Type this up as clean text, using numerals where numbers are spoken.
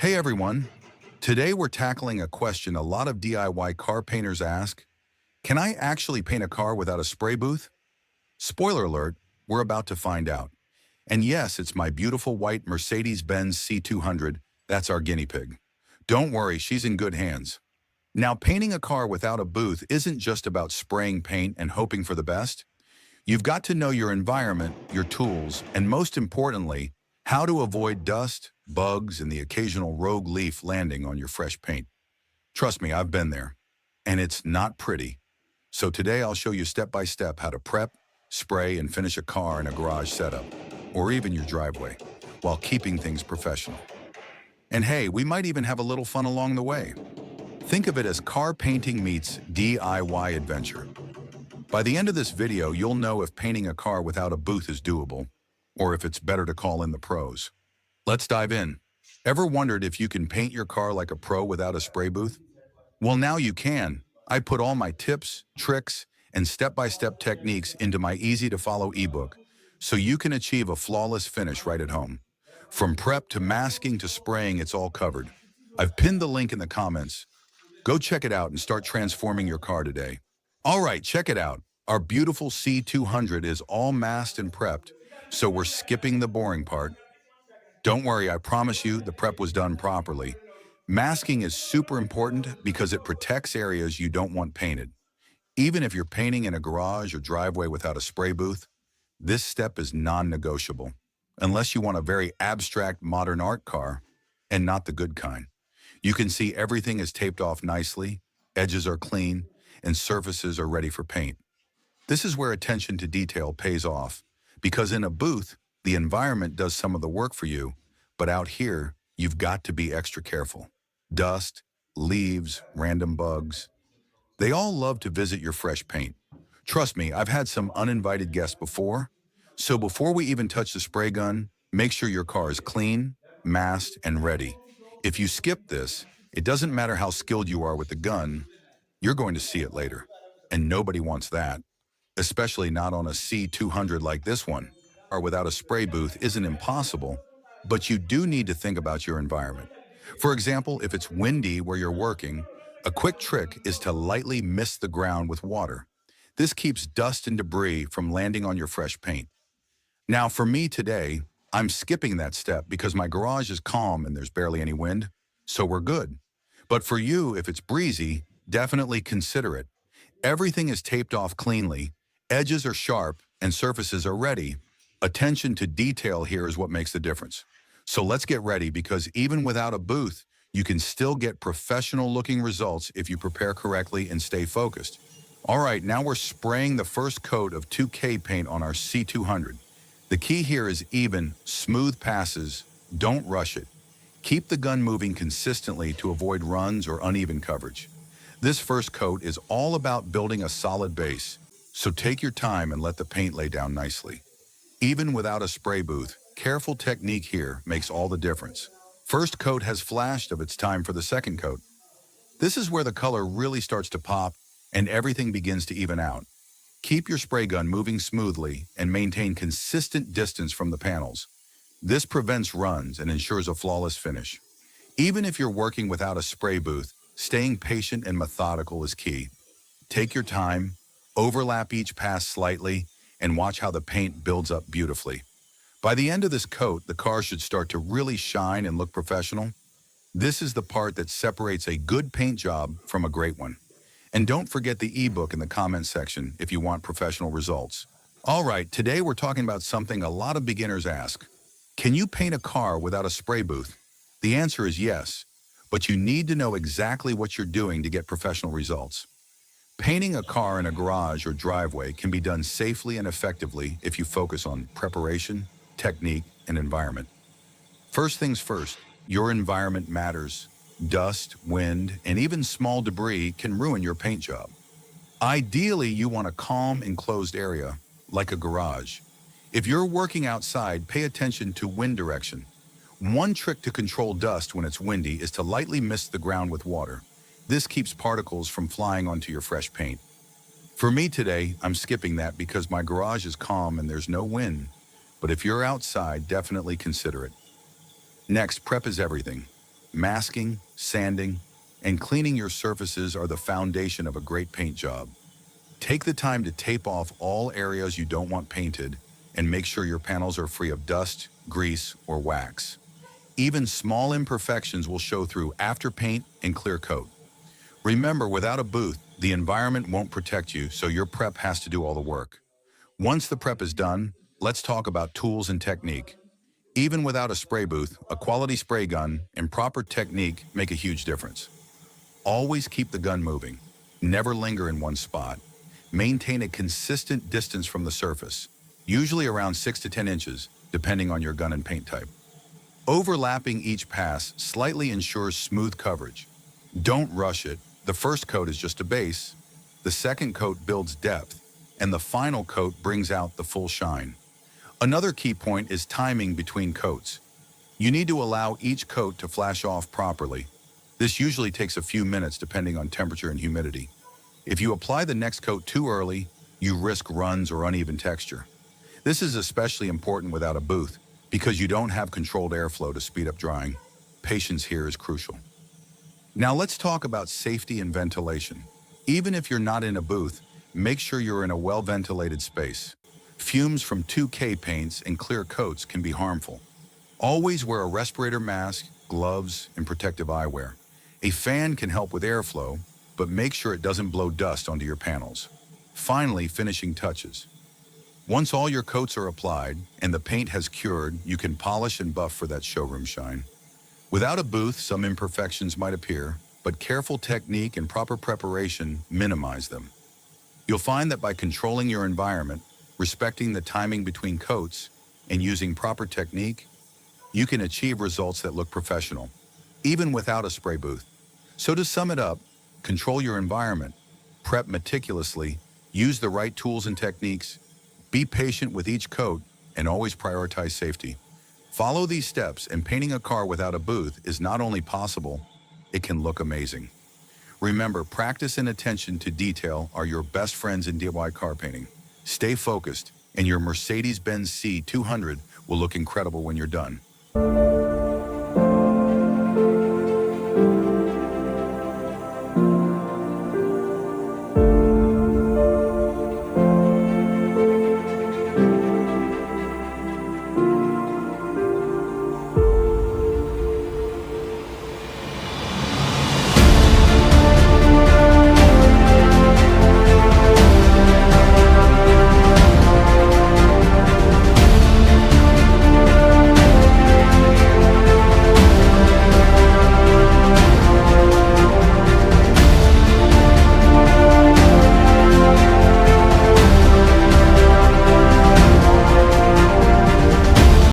Hey everyone! Today we're tackling a question a lot of DIY car painters ask. Can I actually paint a car without a spray booth? Spoiler alert, we're about to find out. And yes, it's my beautiful white Mercedes-Benz C200, that's our guinea pig. Don't worry, she's in good hands. Now, painting a car without a booth isn't just about spraying paint and hoping for the best. You've got to know your environment, your tools, and most importantly, how to avoid dust, bugs, and the occasional rogue leaf landing on your fresh paint. Trust me, I've been there. And it's not pretty. So today I'll show you step by step how to prep, spray, and finish a car in a garage setup, or even your driveway, while keeping things professional. And hey, we might even have a little fun along the way. Think of it as car painting meets DIY adventure. By the end of this video, you'll know if painting a car without a booth is doable, or if it's better to call in the pros. Let's dive in. Ever wondered if you can paint your car like a pro without a spray booth? Well, now you can. I put all my tips, tricks, and step-by-step techniques into my easy-to-follow ebook, so you can achieve a flawless finish right at home. From prep to masking to spraying, it's all covered. I've pinned the link in the comments. Go check it out and start transforming your car today. All right, check it out. Our beautiful C200 is all masked and prepped, so we're skipping the boring part. Don't worry, I promise you the prep was done properly. Masking is super important because it protects areas you don't want painted. Even if you're painting in a garage or driveway without a spray booth, this step is non-negotiable, unless you want a very abstract modern art car, and not the good kind. You can see everything is taped off nicely, edges are clean, and surfaces are ready for paint. This is where attention to detail pays off, because in a booth, the environment does some of the work for you, but out here, you've got to be extra careful. Dust, leaves, random bugs. They all love to visit your fresh paint. Trust me, I've had some uninvited guests before. So before we even touch the spray gun, make sure your car is clean, masked, and ready. If you skip this, it doesn't matter how skilled you are with the gun, you're going to see it later. And nobody wants that, especially not on a C200 like this one. Or without a spray booth isn't impossible, but you do need to think about your environment. For example, if it's windy where you're working, a quick trick is to lightly mist the ground with water. This keeps dust and debris from landing on your fresh paint. Now for me today, I'm skipping that step because my garage is calm and there's barely any wind, so we're good. But for you, if it's breezy, definitely consider it. Everything is taped off cleanly, edges are sharp, and surfaces are ready. Attention to detail here is what makes the difference. So let's get ready because even without a booth, you can still get professional-looking results if you prepare correctly and stay focused. All right, now we're spraying the first coat of 2K paint on our C200. The key here is even, smooth passes. Don't rush it. Keep the gun moving consistently to avoid runs or uneven coverage. This first coat is all about building a solid base, so take your time and let the paint lay down nicely. Even without a spray booth, careful technique here makes all the difference. First coat has flashed of it's time for the second coat. This is where the color really starts to pop and everything begins to even out. Keep your spray gun moving smoothly and maintain consistent distance from the panels. This prevents runs and ensures a flawless finish. Even if you're working without a spray booth, staying patient and methodical is key. Take your time, overlap each pass slightly, and watch how the paint builds up beautifully. By the end of this coat, the car should start to really shine and look professional. This is the part that separates a good paint job from a great one. And don't forget the ebook in the comments section if you want professional results. All right, today we're talking about something a lot of beginners ask. Can you paint a car without a spray booth? The answer is yes, but you need to know exactly what you're doing to get professional results. Painting a car in a garage or driveway can be done safely and effectively if you focus on preparation, technique, and environment. First things first, your environment matters. Dust, wind, and even small debris can ruin your paint job. Ideally, you want a calm, enclosed area, like a garage. If you're working outside, pay attention to wind direction. One trick to control dust when it's windy is to lightly mist the ground with water. This keeps particles from flying onto your fresh paint. For me today, I'm skipping that because my garage is calm and there's no wind. But if you're outside, definitely consider it. Next, prep is everything. Masking, sanding, and cleaning your surfaces are the foundation of a great paint job. Take the time to tape off all areas you don't want painted and make sure your panels are free of dust, grease, or wax. Even small imperfections will show through after paint and clear coat. Remember, without a booth, the environment won't protect you, so your prep has to do all the work. Once the prep is done, let's talk about tools and technique. Even without a spray booth, a quality spray gun and proper technique make a huge difference. Always keep the gun moving. Never linger in one spot. Maintain a consistent distance from the surface, usually around 6 to 10 inches, depending on your gun and paint type. Overlapping each pass slightly ensures smooth coverage. Don't rush it. The first coat is just a base. The second coat builds depth, and the final coat brings out the full shine. Another key point is timing between coats. You need to allow each coat to flash off properly. This usually takes a few minutes depending on temperature and humidity. If you apply the next coat too early, you risk runs or uneven texture. This is especially important without a booth because you don't have controlled airflow to speed up drying. Patience here is crucial. Now let's talk about safety and ventilation. Even if you're not in a booth, make sure you're in a well-ventilated space. Fumes from 2K paints and clear coats can be harmful. Always wear a respirator mask, gloves, and protective eyewear. A fan can help with airflow, but make sure it doesn't blow dust onto your panels. Finally, finishing touches. Once all your coats are applied and the paint has cured, you can polish and buff for that showroom shine. Without a booth, some imperfections might appear, but careful technique and proper preparation minimize them. You'll find that by controlling your environment, respecting the timing between coats, and using proper technique, you can achieve results that look professional, even without a spray booth. So to sum it up, control your environment, prep meticulously, use the right tools and techniques, be patient with each coat, and always prioritize safety. Follow these steps, and painting a car without a booth is not only possible, it can look amazing. Remember, practice and attention to detail are your best friends in DIY car painting. Stay focused, and your Mercedes-Benz C200 will look incredible when you're done.